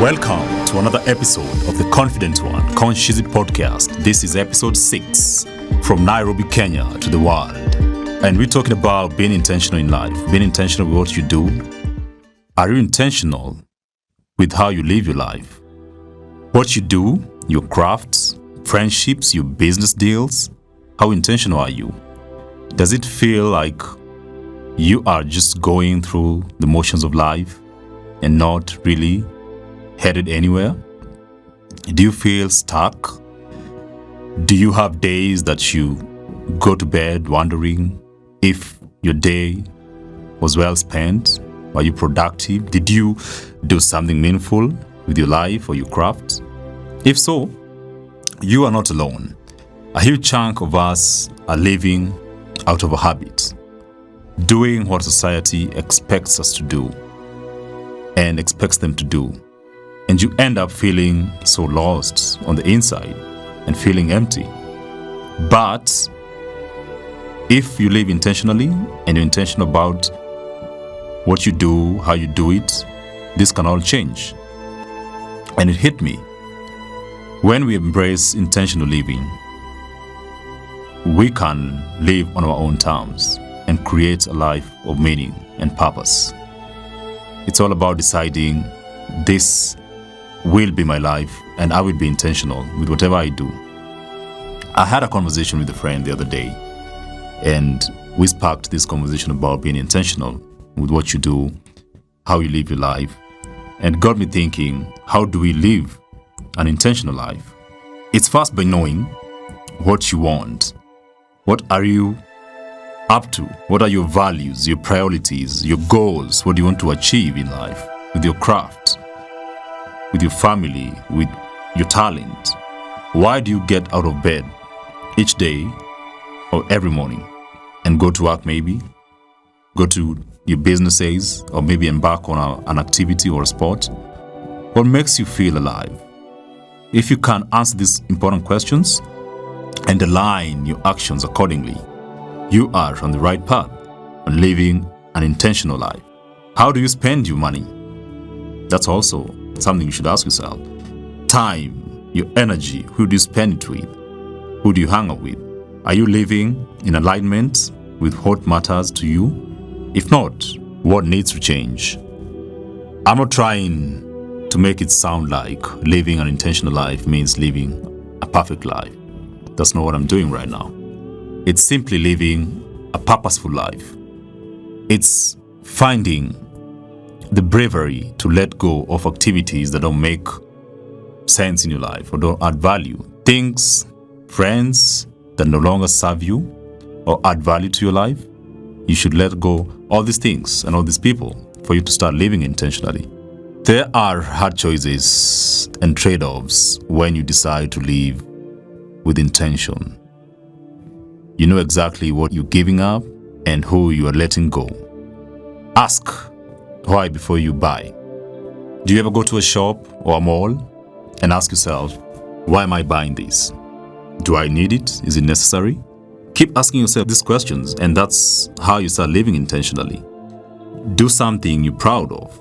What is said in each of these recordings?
Welcome to another episode of the Confident One, Conshizzy podcast. This is episode 6 from Nairobi, Kenya to the world. And we're talking about being intentional in life, being intentional with what you do. Are you intentional with how you live your life? What you do, your crafts, friendships, your business deals, how intentional are you? Does it feel like you are just going through the motions of life and not really headed anywhere? Do you feel stuck? Do you have days that you go to bed wondering if your day was well spent? Were you productive? Did you do something meaningful with your life or your craft? If so, you are not alone. A huge chunk of us are living out of a habit, doing what society expects us to do and expects them to do. And you end up feeling so lost on the inside and feeling empty. But if you live intentionally and you're intentional about what you do, how you do it, this can all change. And it hit me. When we embrace intentional living, we can live on our own terms and create a life of meaning and purpose. It's all about deciding this will be my life and I will be intentional with whatever I do. I had a conversation with a friend the other day and we sparked this conversation about being intentional with what you do, how you live your life, and it got me thinking, how do we live an intentional life? It's first by knowing what you want. What are you up to? What are your values, your priorities, your goals? What do you want to achieve in life with your craft, with your family, with your talent? Why do you get out of bed each day or every morning and go to work maybe? Go to your businesses or maybe embark on an activity or a sport? What makes you feel alive? If you can answer these important questions and align your actions accordingly, you are on the right path on living an intentional life. How do you spend your money? That's also something you should ask yourself. Time, your energy, who do you spend it with? Who do you hang out with? Are you living in alignment with what matters to you? If not, what needs to change? I'm not trying to make it sound like living an intentional life means living a perfect life. That's not what I'm doing right now. It's simply living a purposeful life. It's finding the bravery to let go of activities that don't make sense in your life or don't add value. Things, friends that no longer serve you or add value to your life. You should let go all these things and all these people for you to start living intentionally. There are hard choices and trade-offs when you decide to live with intention. You know exactly what you're giving up and who you are letting go. Ask why before you buy. Do you ever go to a shop or a mall and ask yourself, why am I buying this? Do I need it? Is it necessary? Keep asking yourself these questions, and that's how you start living intentionally. Do something you're proud of,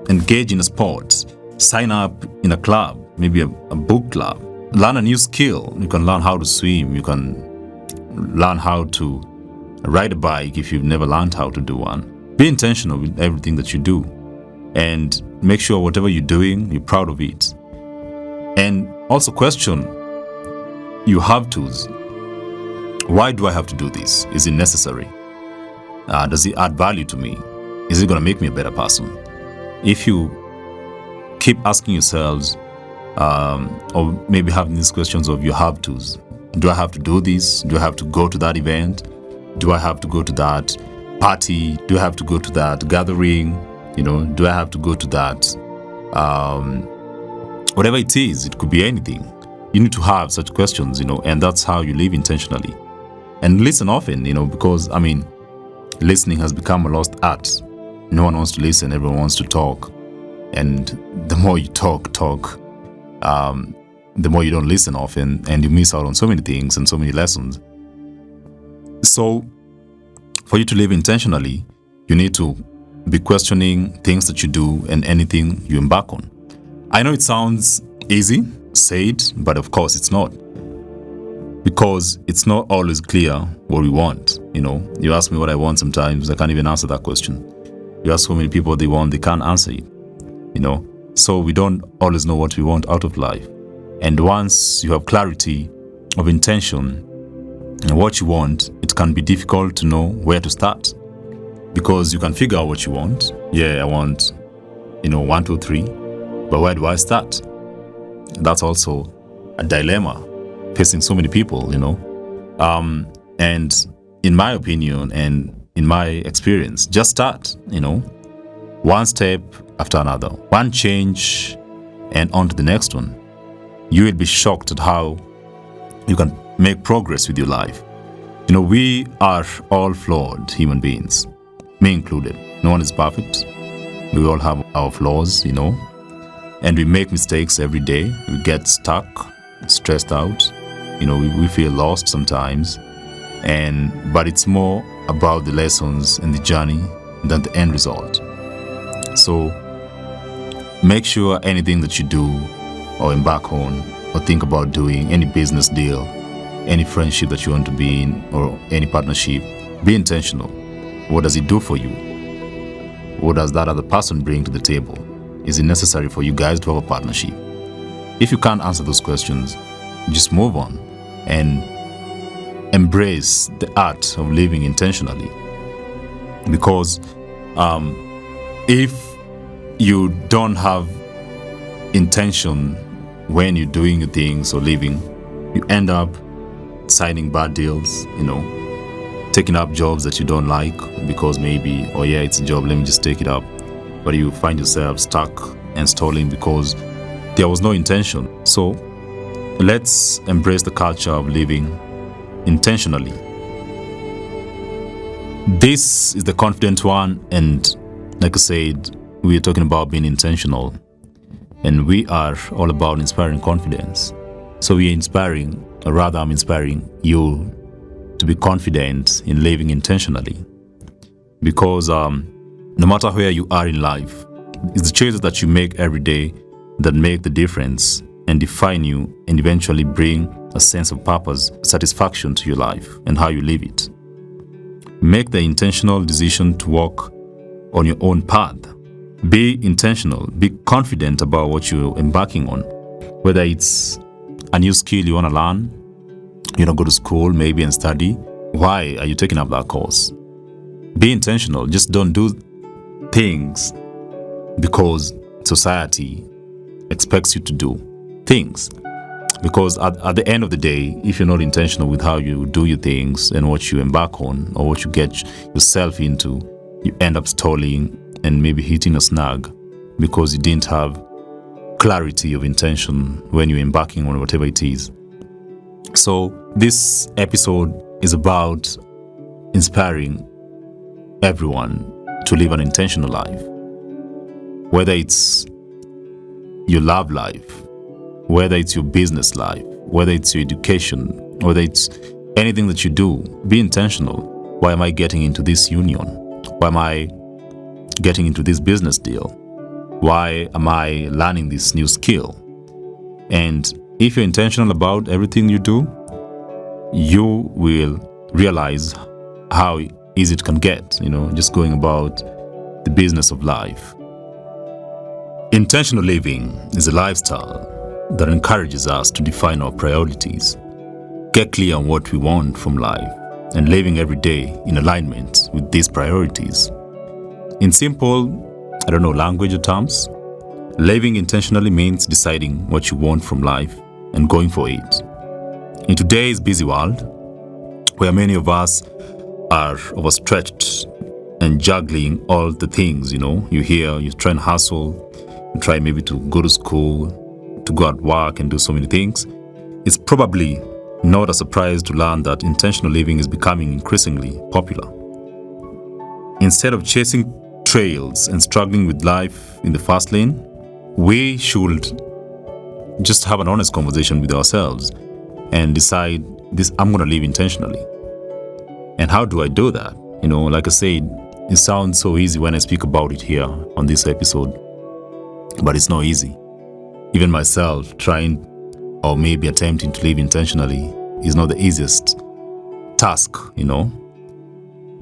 engage in a sport, sign up in a club, maybe a book club, learn a new skill. You can learn how to swim, you can learn how to ride a bike if you've never learned how to do one. Be intentional with everything that you do and make sure whatever you're doing, you're proud of it. And also question your have-tos. Why do I have to do this? Is it necessary? Does it add value to me? Is it going to make me a better person? If you keep asking yourselves or maybe having these questions of your have-tos. Do I have to do this? Do I have to go to that event? Do I have to go to that party? Do I have to go to that gathering? Do I have to go to that? Whatever it is, it could be anything. You need to have such questions, and that's how you live intentionally. And listen often, because, listening has become a lost art. No one wants to listen, everyone wants to talk. And the more you talk, the more you don't listen often, and you miss out on so many things and so many lessons. So, for you to live intentionally, you need to be questioning things that you do and anything you embark on. I know it sounds easy, said, but of course it's not. Because it's not always clear what we want. You ask me what I want sometimes, I can't even answer that question. You ask so many people what they want, they can't answer it. So we don't always know what we want out of life. And once you have clarity of intention and what you want, it can be difficult to know where to start. Because you can figure out what you want. Yeah, I want, 1, 2, 3. But where do I start? That's also a dilemma facing so many people, And in my opinion and in my experience, just start, one step after another, one change and on to the next one. You will be shocked at how you can make progress with your life. We are all flawed human beings, me included. No one is perfect. We all have our flaws, and we make mistakes every day. We get stuck, stressed out. We feel lost sometimes. But it's more about the lessons and the journey than the end result. So make sure anything that you do or embark on or think about doing, any business deal, any friendship that you want to be in, or any partnership, be intentional. What does it do for you? What does that other person bring to the table? Is it necessary for you guys to have a partnership? If you can't answer those questions, just move on and embrace the art of living intentionally. Because if you don't have intention when you're doing your things or living, you end up signing bad deals, taking up jobs that you don't like because maybe, oh yeah, it's a job, let me just take it up. But you find yourself stuck and stalling because there was no intention. So let's embrace the culture of living intentionally. This is the confident one, and like I said, we are talking about being intentional, and we are all about inspiring confidence. So we are inspiring, or rather I'm inspiring you to be confident in living intentionally. Because no matter where you are in life, it's the choices that you make every day that make the difference and define you and eventually bring a sense of purpose, satisfaction to your life and how you live it. Make the intentional decision to walk on your own path. Be intentional, be confident about what you're embarking on. Whether it's a new skill you want to learn, go to school maybe and study. Why are you taking up that course? Be intentional. Just don't do things because society expects you to do things. Because at the end of the day, if you're not intentional with how you do your things and what you embark on or what you get yourself into, you end up stalling and maybe hitting a snag because you didn't have clarity of intention when you're embarking on whatever it is. So this episode is about inspiring everyone to live an intentional life. Whether it's your love life, whether it's your business life, whether it's your education, whether it's anything that you do, be intentional. Why am I getting into this union? Why am I getting into this business deal? Why am I learning this new skill? And if you're intentional about everything you do, you will realize how easy it can get, just going about the business of life. Intentional living is a lifestyle that encourages us to define our priorities, get clear on what we want from life, and living every day in alignment with these priorities. In simple, language or terms, living intentionally means deciding what you want from life and going for it. In today's busy world, where many of us are overstretched and juggling all the things, you try and hustle, you try maybe to go to school, to go at work and do so many things, it's probably not a surprise to learn that intentional living is becoming increasingly popular. Instead of chasing trails and struggling with life in the fast lane, we should just have an honest conversation with ourselves and decide I'm going to live intentionally. And how do I do that? Like I said, it sounds so easy when I speak about it here on this episode, but it's not easy. Even myself, trying or maybe attempting to live intentionally is not the easiest task,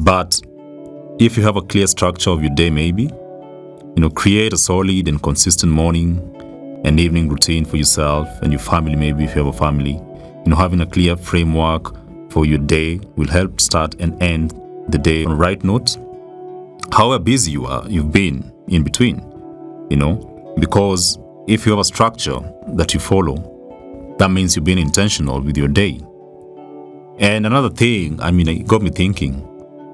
But if you have a clear structure of your day, maybe, create a solid and consistent morning and evening routine for yourself and your family, maybe if you have a family. Having a clear framework for your day will help start and end the day on the right note. However busy you've been in between, because if you have a structure that you follow, that means you've been intentional with your day. And another thing, it got me thinking,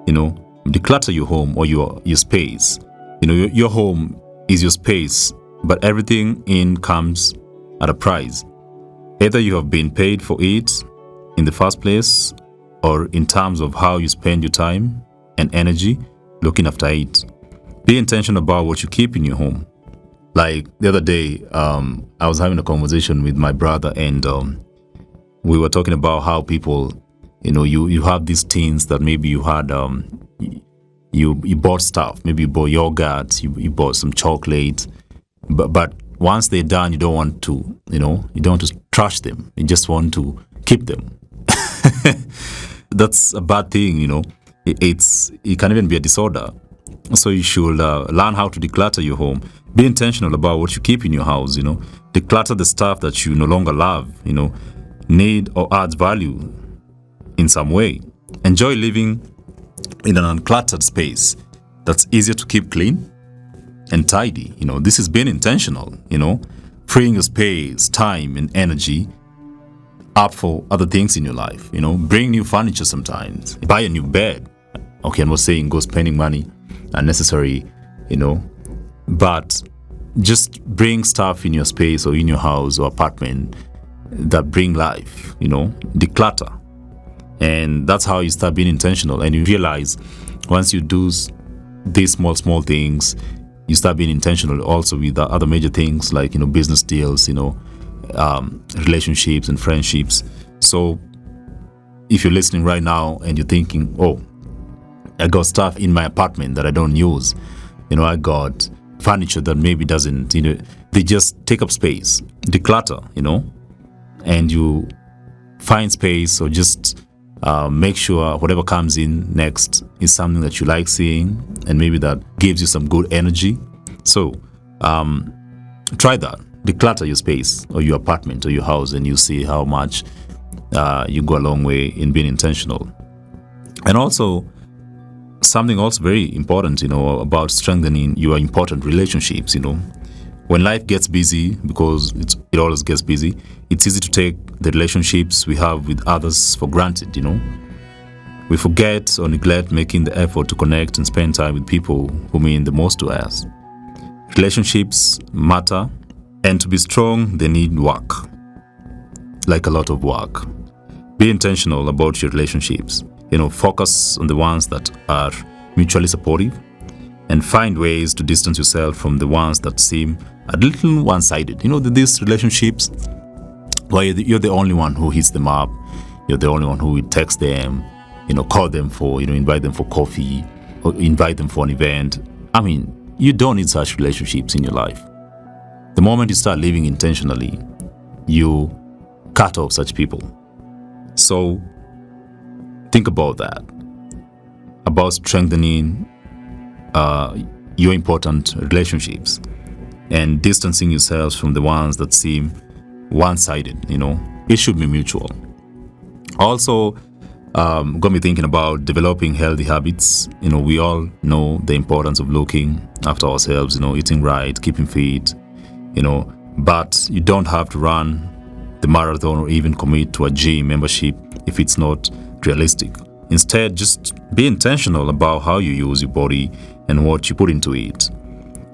declutter your home or your space. Your home is your space, but everything in comes at a price. Either you have been paid for it in the first place, or in terms of how you spend your time and energy looking after it. Be intentional about what you keep in your home. Like the other day, I was having a conversation with my brother, and we were talking about how people, you have these things that maybe you had, you bought stuff. Maybe you bought yogurt, you bought some chocolate, but once they're done, you don't want to, you don't want to trash them. You just want to keep them. That's a bad thing, It can even be a disorder. So you should learn how to declutter your home. Be intentional about what you keep in your house, Declutter the stuff that you no longer love, need or adds value in some way. Enjoy living in an uncluttered space that's easier to keep clean and tidy. This is being intentional, freeing your space, time, and energy up for other things in your life. Bring new furniture sometimes. Buy a new bed. Okay, I'm not saying go spending money unnecessary, but just bring stuff in your space or in your house or apartment that bring life, declutter. And that's how you start being intentional. And you realize once you do these small things, you start being intentional also with the other major things like, business deals, relationships and friendships. So if you're listening right now and you're thinking, oh, I got stuff in my apartment that I don't use, I got furniture that maybe doesn't, they just take up space. Declutter, and you find space, or just make sure whatever comes in next is something that you like seeing and maybe that gives you some good energy. So try that. Declutter your space or your apartment or your house, and you see how much you go a long way in being intentional. And also, something also very important, about strengthening your important relationships. When life gets busy, because it always gets busy, it's easy to take the relationships we have with others for granted. We forget or neglect making the effort to connect and spend time with people who mean the most to us. Relationships matter, and to be strong, they need work, like a lot of work. Be intentional about your relationships. Focus on the ones that are mutually supportive, and find ways to distance yourself from the ones that seem a little one-sided. These relationships where you're the only one who hits them up, you're the only one who will text them, call them for, invite them for coffee, or invite them for an event. You don't need such relationships in your life. The moment you start living intentionally, you cut off such people. So think about that, about strengthening your important relationships and distancing yourselves from the ones that seem one-sided. It should be mutual. Also, got me thinking about developing healthy habits. We all know the importance of looking after ourselves, eating right, keeping fit, but you don't have to run the marathon or even commit to a gym membership if it's not realistic. Instead, just be intentional about how you use your body and what you put into it.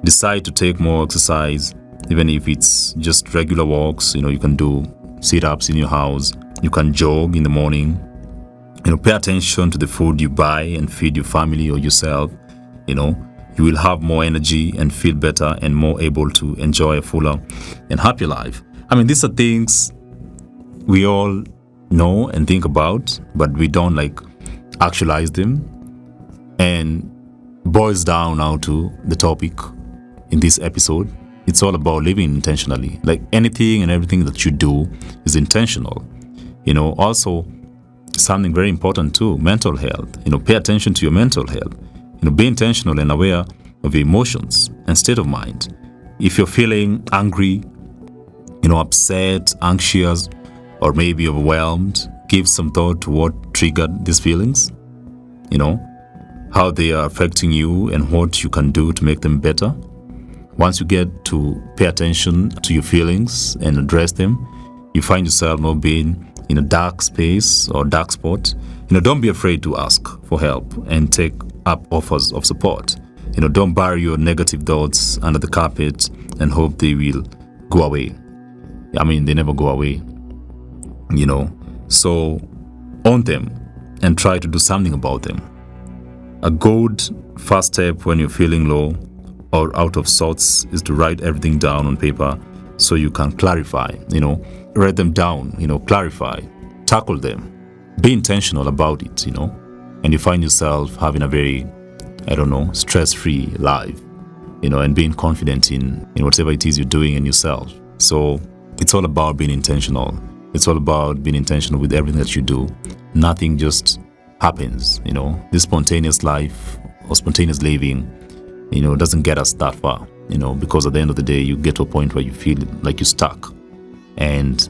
Decide to take more exercise, even if it's just regular walks. You can do sit-ups in your house. You can jog in the morning. Pay attention to the food you buy and feed your family or yourself. You will have more energy and feel better and more able to enjoy a fuller and happier life. These are things we all know and think about, but we don't actualize them. And boils down now to the topic in this episode. it's all about living intentionally. Like anything and everything that you do is intentional. Also something very important too, mental health. Pay attention to your mental health. Be intentional and aware of your emotions and state of mind. If you're feeling angry, upset, anxious, or maybe overwhelmed, give some thought to what triggered these feelings, how they are affecting you and what you can do to make them better. Once you get to pay attention to your feelings and address them, you find yourself not being in a dark space or dark spot. Don't be afraid to ask for help and take up offers of support. Don't bury your negative thoughts under the carpet and hope they will go away. They never go away. So own them and try to do something about them. A good first step when you're feeling low or out of sorts is to write everything down on paper so you can clarify, write them down, clarify, tackle them, be intentional about it, and you find yourself having a very, stress-free life, and being confident in whatever it is you're doing in yourself. So it's all about being intentional. It's all about being intentional with everything that you do. Nothing just happens, This spontaneous life or spontaneous living, doesn't get us that far, because at the end of the day, you get to a point where you feel like you're stuck and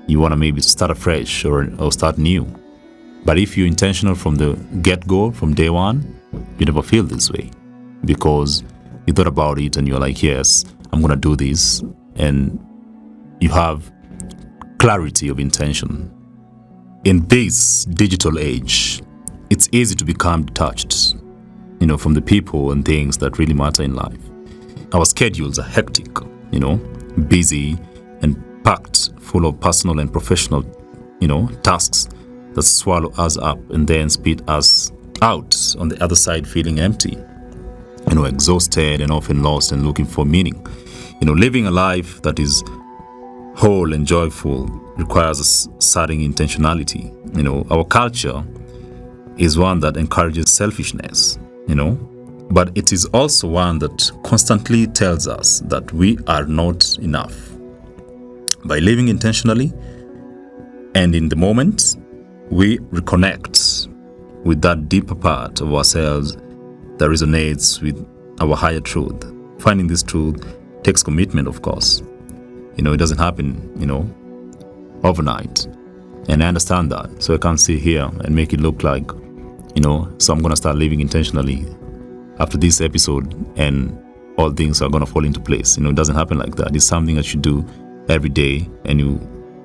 you want to maybe start afresh or start new. But if you're intentional from the get-go, from day one, you never feel this way because you thought about it and you're like, yes, I'm going to do this. And you have clarity of intention. In this digital age, it's easy to become detached, from the people and things that really matter in life. Our schedules are hectic, busy and packed full of personal and professional, tasks that swallow us up and then spit us out on the other side feeling empty, exhausted and often lost and looking for meaning. Living a life that is whole and joyful requires a certain intentionality. Our culture is one that encourages selfishness, but it is also one that constantly tells us that we are not enough. By living intentionally and in the moment, we reconnect with that deeper part of ourselves that resonates with our higher truth. Finding this truth takes commitment, of course. It doesn't happen, overnight. And I understand that. So I can't sit here and make it look like, so I'm going to start living intentionally after this episode and all things are going to fall into place. It doesn't happen like that. It's something that you do every day and you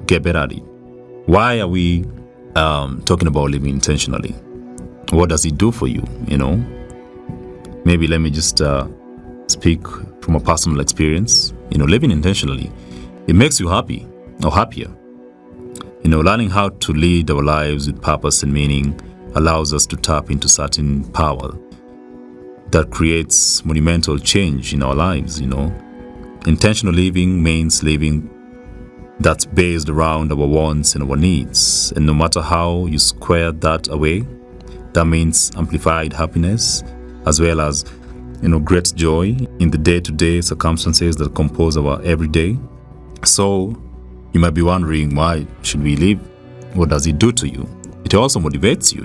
get better at it. Why are we talking about living intentionally? What does it do for you? Maybe let me just speak from a personal experience. Living intentionally, it makes you happy or happier. Learning how to lead our lives with purpose and meaning allows us to tap into certain power that creates monumental change in our lives. Intentional living means living that's based around our wants and our needs. And no matter how you square that away, that means amplified happiness as well as, great joy in the day-to-day circumstances that compose our everyday. So you might be wondering, why should we live? What does it do to you? It also motivates you,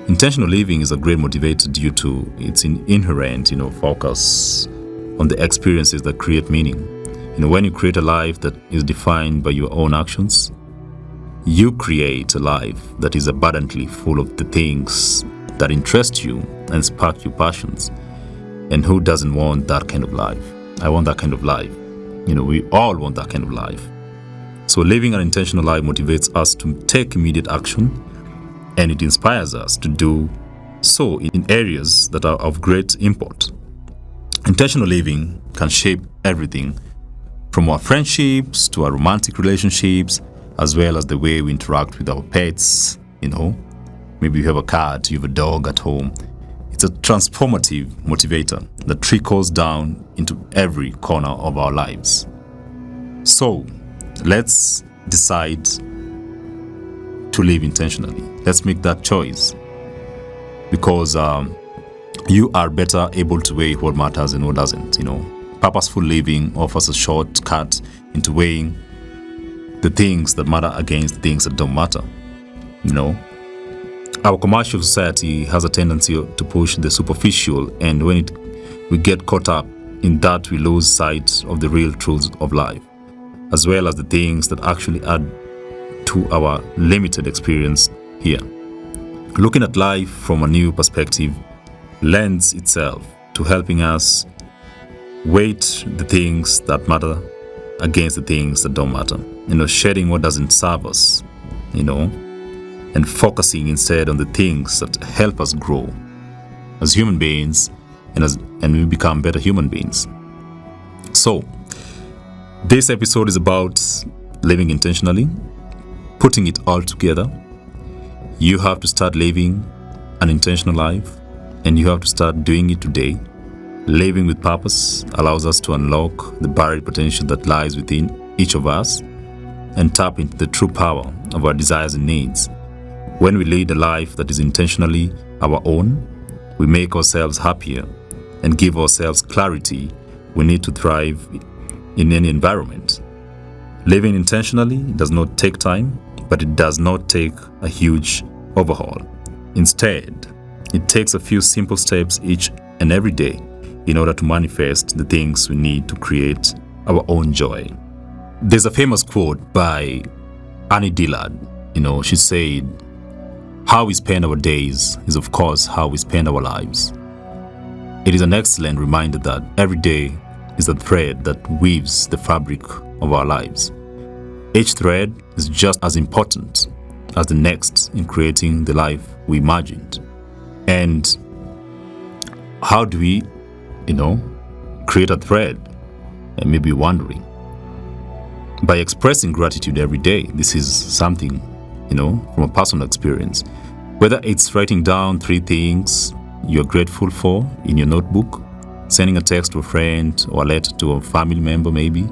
Intentional living is a great motivator due to its inherent, focus on the experiences that create meaning. When you create a life that is defined by your own actions, you create a life that is abundantly full of the things that interest you and spark your passions. And who doesn't want that kind of life? I want that kind of life. We all want that kind of life. So living an intentional life motivates us to take immediate action, and it inspires us to do so in areas that are of great import. Intentional living can shape everything from our friendships to our romantic relationships, as well as the way we interact with our pets. Maybe you have a cat, you have a dog at home. It's a transformative motivator that trickles down into every corner of our lives. So let's decide to live intentionally. Let's make that choice, because you are better able to weigh what matters and what doesn't. Purposeful living offers a shortcut into weighing the things that matter against the things that don't matter. You know, our commercial society has a tendency to push the superficial, and when we get caught up in that, we lose sight of the real truths of life, as well as the things that actually add to our limited experience here. Looking at life from a new perspective lends itself to helping us weight the things that matter against the things that don't matter. Shedding what doesn't serve us, and focusing instead on the things that help us grow as human beings and we become better human beings. So, this episode is about living intentionally, putting it all together. You have to start living an intentional life, and you have to start doing it today. Living with purpose allows us to unlock the buried potential that lies within each of us and tap into the true power of our desires and needs. When we lead a life that is intentionally our own, we make ourselves happier and give ourselves clarity we need to thrive in any environment. Living intentionally does not take time, but it does not take a huge overhaul. Instead, it takes a few simple steps each and every day in order to manifest the things we need to create our own joy. There's a famous quote by Annie Dillard. She said, "How we spend our days is of course how we spend our lives." It is an excellent reminder that every day is a thread that weaves the fabric of our lives. Each thread is just as important as the next in creating the life we imagined. And how do we, create a thread? And maybe wondering. By expressing gratitude every day. This is something, from a personal experience. Whether it's writing down 3 things you're grateful for in your notebook, sending a text to a friend or a letter to a family member maybe.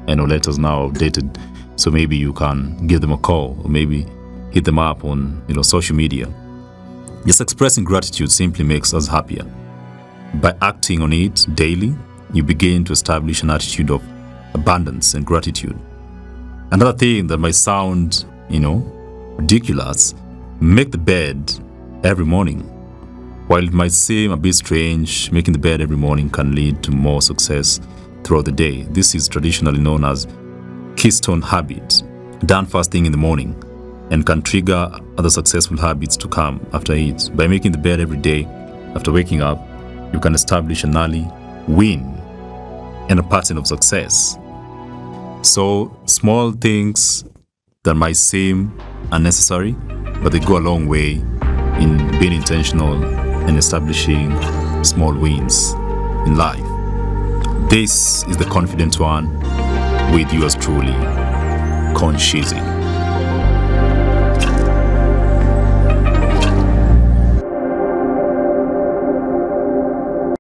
Letters now updated, so maybe you can give them a call or maybe hit them up on social media. Just expressing gratitude simply makes us happier. By acting on it daily, you begin to establish an attitude of abundance and gratitude. Another thing that might sound, ridiculous, make the bed every morning. While it might seem a bit strange, making the bed every morning can lead to more success throughout the day. This is traditionally known as keystone habit, done first thing in the morning, and can trigger other successful habits to come after it. By making the bed every day after waking up, you can establish an early win and a pattern of success. So, small things that might seem unnecessary, but they go a long way in being intentional and establishing small wins in life. This is The Confident One with yours truly, Conshizzy.